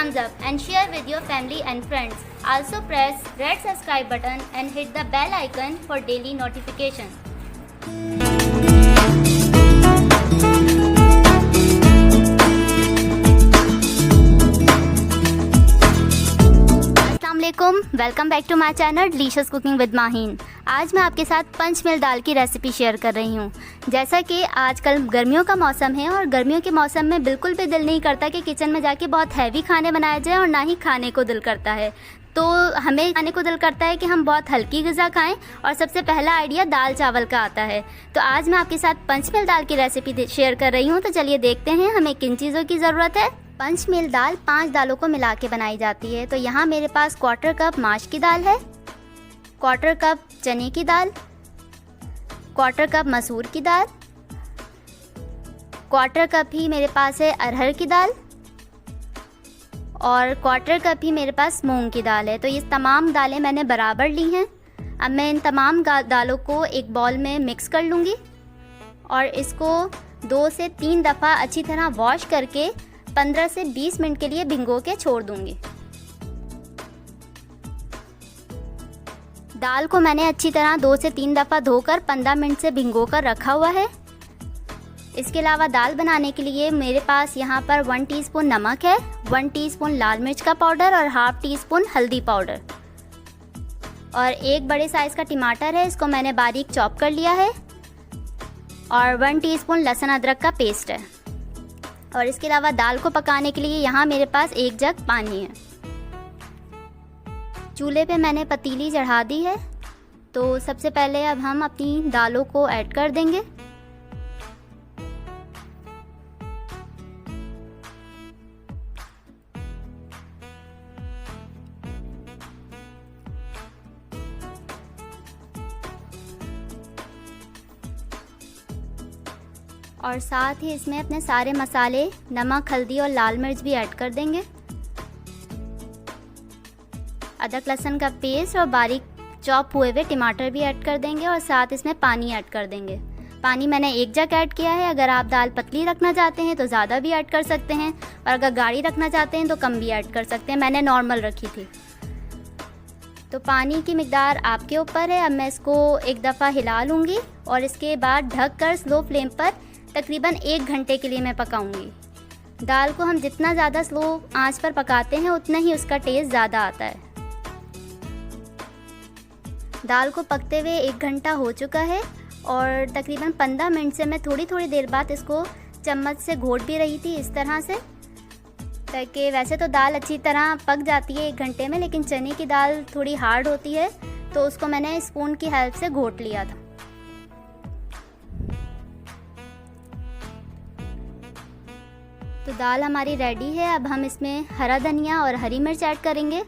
thumbs up and share with your family and friends. Also press red subscribe button and hit the bell icon for daily notification. अस्सलामुअलैकुम, welcome back to my channel delicious cooking with Maheen. आज मैं आपके साथ पंचमेल दाल की recipe share कर रही हूँ। जैसा कि आजकल गर्मियों का मौसम है और गर्मियों के मौसम में बिल्कुल भी दिल नहीं करता कि किचन में जाके बहुत हैवी खाने बनाया जाए और ना ही खाने को दिल करता है। तो हमें खाने को दिल करता है कि हम बहुत हल्की ग़िज़ा खाएं और सबसे पहला आइडिया दाल चावल का आता है। तो आज मैं आपके साथ पंचमेल दाल की रेसिपी शेयर कर रही हूँ। तो चलिए देखते हैं हमें किन चीज़ों की ज़रूरत है। पंचमेल दाल 5 दालों को मिला के बनाई जाती है। तो यहाँ मेरे पास 1/4 कप माश की दाल है, 1/4 कप चने की दाल, 1/4 कप मसूर की दाल, 1/4 कप ही मेरे पास है अरहर की दाल और 1/4 कप ही मेरे पास मूंग की दाल है। तो ये तमाम दालें मैंने बराबर ली हैं। अब मैं इन तमाम दालों को एक बाउल में मिक्स कर लूँगी और इसको 2 से 3 दफ़ा अच्छी तरह वॉश करके 15 से 20 मिनट के लिए भिगो के छोड़ दूँगी। दाल को मैंने अच्छी तरह 2 से 3 दफ़ा धोकर 15 मिनट से भिगो कर रखा हुआ है। इसके अलावा दाल बनाने के लिए मेरे पास यहाँ पर 1 टीस्पून नमक है, 1 टीस्पून लाल मिर्च का पाउडर और ½ टीस्पून हल्दी पाउडर और 1 बड़े साइज़ का टमाटर है, इसको मैंने बारीक चॉप कर लिया है और 1 टीस्पून लहसुन अदरक का पेस्ट है। और इसके अलावा दाल को पकाने के लिए यहाँ मेरे पास 1 जग पानी है। चूल्हे पे मैंने पतीली चढ़ा दी है। तो सबसे पहले अब हम अपनी दालों को ऐड कर देंगे। और साथ ही इसमें अपने सारे मसाले नमक, हल्दी और लाल मिर्च भी ऐड कर देंगे। अदरक लहसुन का पेस्ट और बारीक चॉप हुए हुए टमाटर भी ऐड कर देंगे और साथ इसमें पानी ऐड कर देंगे। पानी मैंने 1 जग ऐड किया है। अगर आप दाल पतली रखना चाहते हैं तो ज़्यादा भी ऐड कर सकते हैं और अगर गाढ़ी रखना चाहते हैं तो कम भी ऐड कर सकते हैं। मैंने नॉर्मल रखी थी। तो पानी की मिकदार आपके ऊपर है। अब मैं इसको एक दफ़ा हिला लूँगी और इसके बाद ढक कर स्लो फ्लेम पर तकरीबन 1 घंटे के लिए मैं पकाऊंगी। दाल को हम जितना ज़्यादा स्लो आंच पर पकाते हैं उतना ही उसका टेस्ट ज़्यादा आता है। दाल को पकते हुए 1 घंटा हो चुका है और तकरीबन 15 मिनट से मैं थोड़ी थोड़ी देर बाद इसको चम्मच से घोट भी रही थी इस तरह से, ताकि वैसे तो दाल अच्छी तरह पक जाती है 1 घंटे में, लेकिन चने की दाल थोड़ी हार्ड होती है तो उसको मैंने स्पून की हेल्प से घोट लिया था। तो दाल हमारी रेडी है। अब हम इसमें हरा धनिया और हरी मिर्च ऐड करेंगे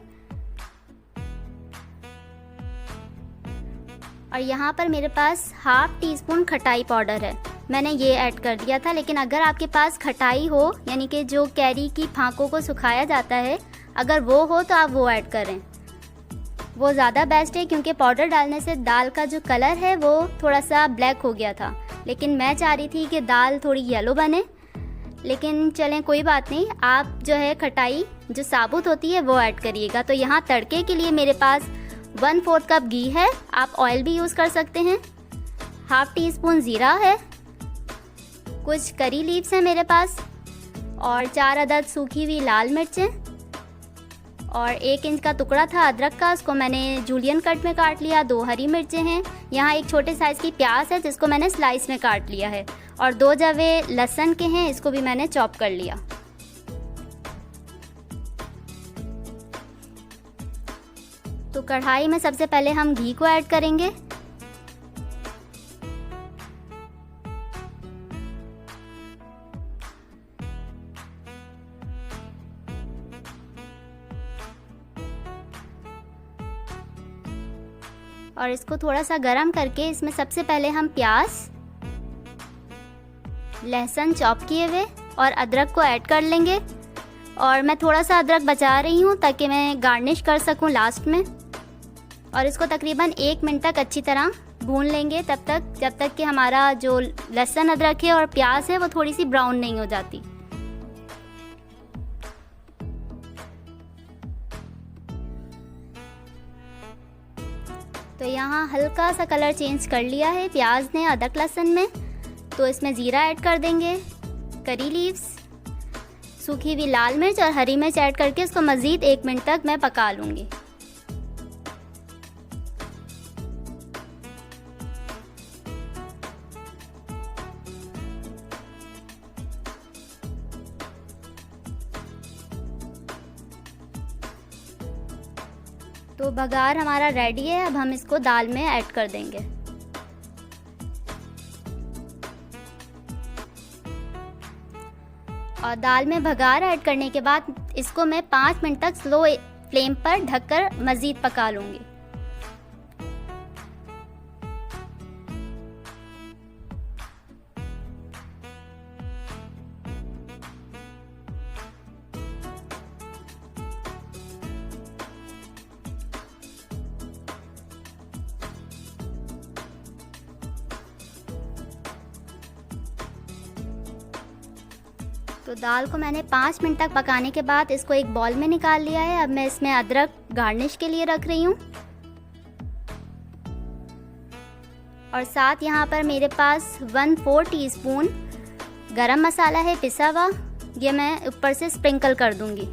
और यहाँ पर मेरे पास ½ टीस्पून खटाई पाउडर है, मैंने ये ऐड कर दिया था। लेकिन अगर आपके पास खटाई हो, यानी कि जो कैरी की फांकों को सुखाया जाता है, अगर वो हो तो आप वो ऐड करें, वो ज़्यादा बेस्ट है। क्योंकि पाउडर डालने से दाल का जो कलर है वो थोड़ा सा ब्लैक हो गया था, लेकिन मैं चाह रही थी कि दाल थोड़ी येलो बने। लेकिन चलें कोई बात नहीं, आप जो है खटाई जो साबुत होती है वो ऐड करिएगा। तो यहाँ तड़के के लिए मेरे पास 1/4 कप घी है, आप ऑयल भी यूज़ कर सकते हैं, ½ टीस्पून ज़ीरा है, कुछ करी लीव्स हैं मेरे पास और 4 अदद सूखी हुई लाल मिर्चें और 1 इंच का टुकड़ा था अदरक का, उसको मैंने जूलियन कट में काट लिया। 2 हरी मिर्चें हैं, यहाँ एक छोटे साइज़ की प्याज है जिसको मैंने स्लाइस में काट लिया है और 2 जवे लहसुन के हैं, इसको भी मैंने चॉप कर लिया। तो कढ़ाई में सबसे पहले हम घी को ऐड करेंगे और इसको थोड़ा सा गरम करके इसमें सबसे पहले हम प्याज, लहसुन चॉप किए हुए और अदरक को ऐड कर लेंगे। और मैं थोड़ा सा अदरक बचा रही हूँ ताकि मैं गार्निश कर सकूँ लास्ट में। और इसको तकरीबन 1 मिनट तक अच्छी तरह भून लेंगे, जब तक कि हमारा जो लहसुन अदरक है और प्याज है वो थोड़ी सी ब्राउन नहीं हो जाती। तो यहाँ हल्का सा कलर चेंज कर लिया है प्याज ने अदरक लहसुन में। तो इसमें ज़ीरा ऐड कर देंगे, करी लीव्स, सूखी हुई लाल मिर्च और हरी मिर्च ऐड करके इसको मज़ीद 1 मिनट तक मैं पका लूँगी। तो बघार हमारा रेडी है। अब हम इसको दाल में ऐड कर देंगे। और दाल में बघार ऐड करने के बाद इसको मैं 5 मिनट तक स्लो फ्लेम पर ढककर मज़ीद पका लूँगी। तो दाल को मैंने 5 मिनट तक पकाने के बाद इसको एक बॉल में निकाल लिया है। अब मैं इसमें अदरक गार्निश के लिए रख रही हूँ और साथ यहाँ पर मेरे पास 1/4 टीस्पून गरम मसाला है पिसा हुआ, ये मैं ऊपर से स्प्रिंकल कर दूँगी।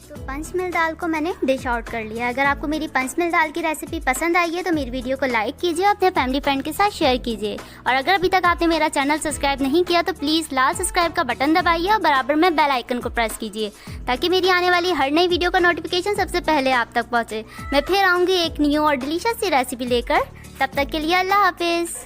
तो पंचमेल दाल को मैंने डिश आउट कर लिया। अगर आपको मेरी पंचमेल दाल की रेसिपी पसंद आई है तो मेरी वीडियो को लाइक कीजिए, अपने फैमिली फ्रेंड के साथ शेयर कीजिए। और अगर अभी तक आपने मेरा चैनल सब्सक्राइब नहीं किया तो प्लीज़ लाल सब्सक्राइब का बटन दबाइए और बराबर में बेल आइकन को प्रेस कीजिए ताकि मेरी आने वाली हर नई वीडियो का नोटिफिकेशन सबसे पहले आप तक पहुँचे। मैं फिर आऊँगी एक न्यू और डिलीशियस सी रेसिपी लेकर। तब तक के लिए अल्लाह हाफिज़।